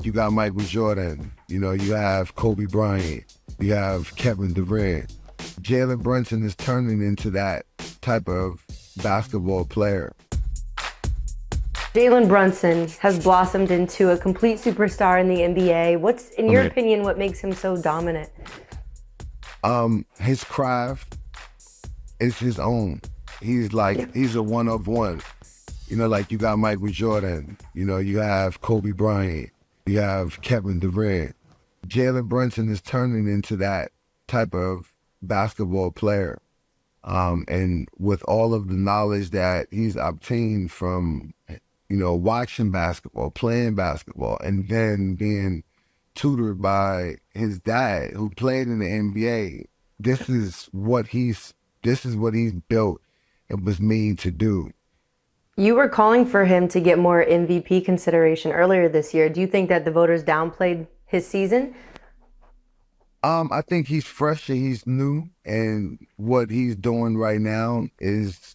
you got Michael Jordan, you have Kobe Bryant, you have Kevin Durant. Jalen Brunson is turning into that type of basketball player. Jalen Brunson has blossomed into a complete superstar in the NBA. What's, in your opinion, what makes him so dominant? His craft is his own. He's a one of one. Like you got Michael Jordan, you have Kobe Bryant, you have Kevin Durant. Jalen Brunson is turning into that type of basketball player. And with all of the knowledge that he's obtained from, watching basketball, playing basketball, and then being tutored by his dad who played in the NBA, this is what he's built and was made to do. You were calling for him to get more MVP consideration earlier this year. Do you think that the voters downplayed his season? I think he's fresh and he's new, and what he's doing right now is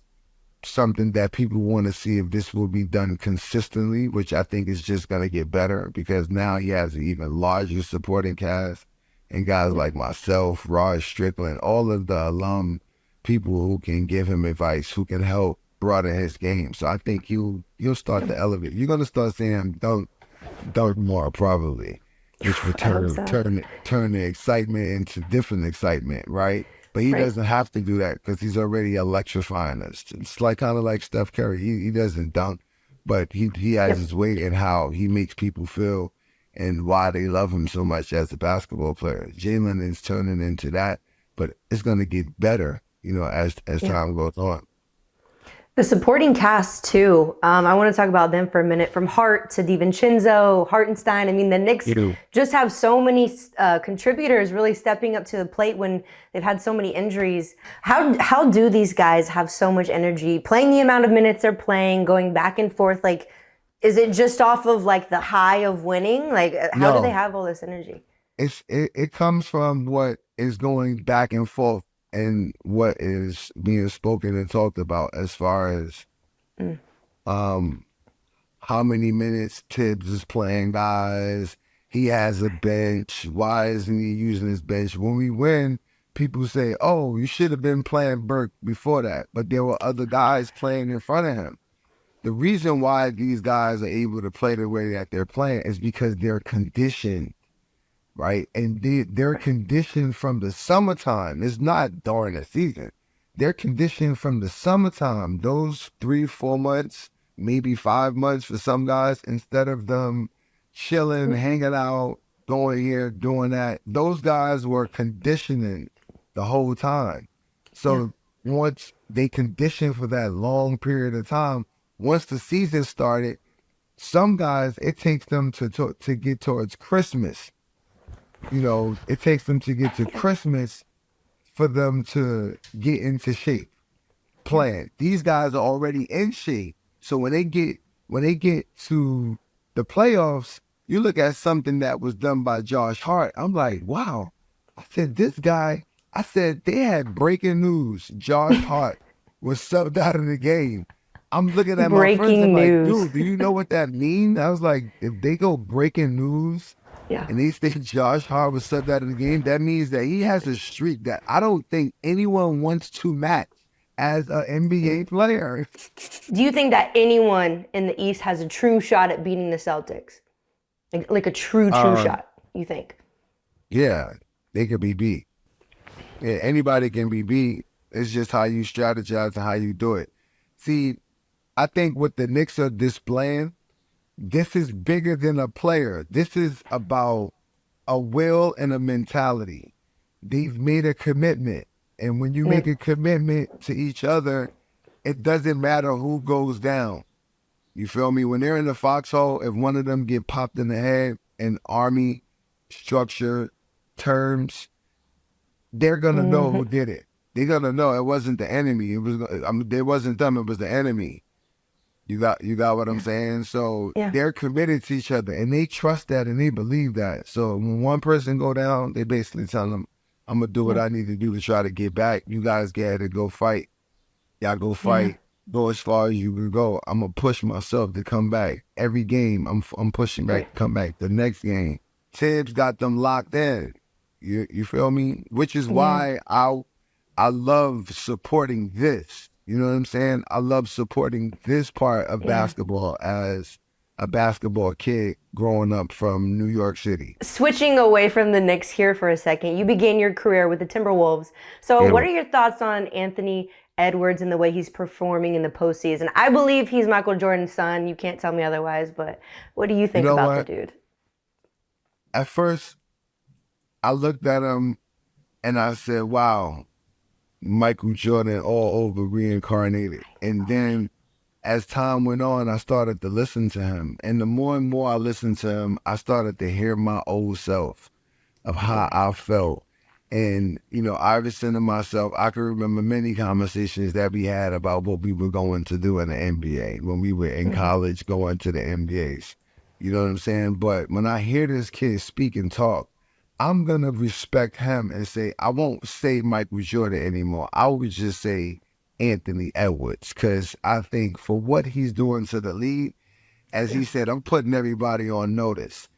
something that people want to see if this will be done consistently, which I think is just going to get better because now he has an even larger supporting cast and guys like myself, Rod Strickland, all of the alum people who can give him advice, who can help broaden his game. So I think he'll start to elevate. You're going to start seeing him dunk more probably, which will turn the excitement into different excitement, right? But he doesn't have to do that because he's already electrifying us. It's kind of like Steph Curry. He doesn't dunk, but he has his way in how he makes people feel and why they love him so much as a basketball player. Jalen is turning into that, but it's going to get better, as time goes on. The supporting cast, too. I want to talk about them for a minute. From Hart to DiVincenzo, Hartenstein. I mean, the Knicks just have so many contributors really stepping up to the plate when they've had so many injuries. How do these guys have so much energy, playing the amount of minutes they're playing, going back and forth? Like, is it just off of, the high of winning? Like, how do they have all this energy? It comes from what is going back and forth and what is being spoken and talked about as far as how many minutes Tibbs is playing guys. He has a bench. Why isn't he using his bench? When we win, people say, oh, you should have been playing Burke before that. But there were other guys playing in front of him. The reason why these guys are able to play the way that they're playing is because they're conditioned. Right? And they're conditioned from the summertime. It's not during the season. They're conditioned from the summertime. Those 3-4 months, maybe 5 months for some guys, instead of them chilling, hanging out, going here, doing that. Those guys were conditioning the whole time. So once they conditioned for that long period of time, once the season started, some guys, it takes them to get towards Christmas. It takes them to get to Christmas for them to get into shape playing. These guys are already in shape. So when they get to the playoffs, you look at something that was done by Josh Hart. I'm like, wow. I said, they had breaking news. Josh Hart was subbed out of the game. I'm looking at my friends and like, dude, do you know what that means? I was like, if they go breaking news, and they think Josh Hart was subbed out of the game, that means that he has a streak that I don't think anyone wants to match as an NBA player. Do you think that anyone in the East has a true shot at beating the Celtics? Like a true shot, you think? Yeah, they could be beat. Yeah, anybody can be beat. It's just how you strategize and how you do it. See, I think what the Knicks are displaying, this is bigger than a player. This is about a will and a mentality. They've made a commitment. And when you make a commitment to each other, it doesn't matter who goes down. You feel me? When they're in the foxhole, if one of them get popped in the head in army structure terms, they're going to know who did it. They're going to know it wasn't the enemy. It wasn't them, it was the enemy. You got what I'm saying? So they're committed to each other and they trust that and they believe that. So when one person go down, they basically tell them, I'm going to do what I need to do to try to get back. You guys get to go fight. Y'all go fight. go as far as you can go. I'm gonna push myself to come back. Every game, I'm pushing back to come back. The next game, Tibbs got them locked in. You feel me? Which is why I love supporting this. You know what I'm saying? I love supporting this part of basketball as a basketball kid growing up from New York City. Switching away from the Knicks here for a second, you began your career with the Timberwolves. So, what are your thoughts on Anthony Edwards and the way he's performing in the postseason? I believe he's Michael Jordan's son. You can't tell me otherwise, but what do you You think know about the what? dude? At first, I looked at him and I said, wow, Michael Jordan all over reincarnated. And then as time went on, I started to listen to him. And the more and more I listened to him, I started to hear my old self of how I felt. And, Iverson and myself, I can remember many conversations that we had about what we were going to do in the NBA when we were in college going to the NBAs. You know what I'm saying? But when I hear this kid speak and talk, I'm going to respect him and say, I won't say Michael Jordan anymore. I would just say Anthony Edwards, because I think for what he's doing to the league, as he said, I'm putting everybody on notice.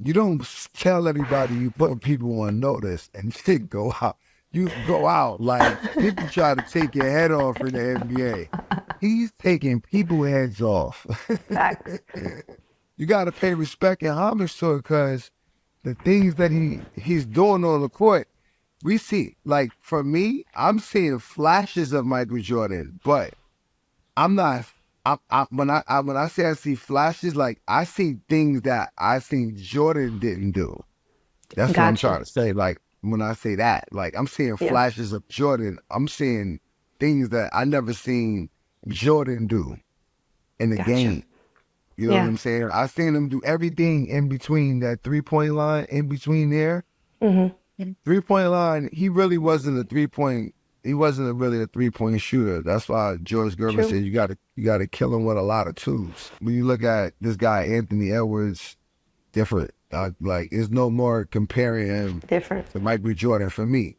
You don't tell everybody you put people on notice and shit go out. You go out like people try to take your head off in the NBA. He's taking people heads off. Facts. You got to pay respect and homage to it, because the things that he's doing on the court, we see. Like, for me, I'm seeing flashes of Michael Jordan, but I'm not. When I say I see flashes, like, I see things that I think Jordan didn't do. That's what I'm Gotcha. trying to say. Like, when I say that, like, I'm seeing Yeah. flashes of Jordan. I'm seeing things that I never seen Jordan do in the Gotcha. game. You know what Yeah. I'm saying? I seen him do everything in between that 3-point line, in between there. 3-point line, he really wasn't a 3-point. He wasn't really a 3-point shooter. That's why George Gervin True. said you got to kill him with a lot of twos. When you look at this guy Anthony Edwards, different. Like, there's no more comparing him Different. to Michael Jordan for me.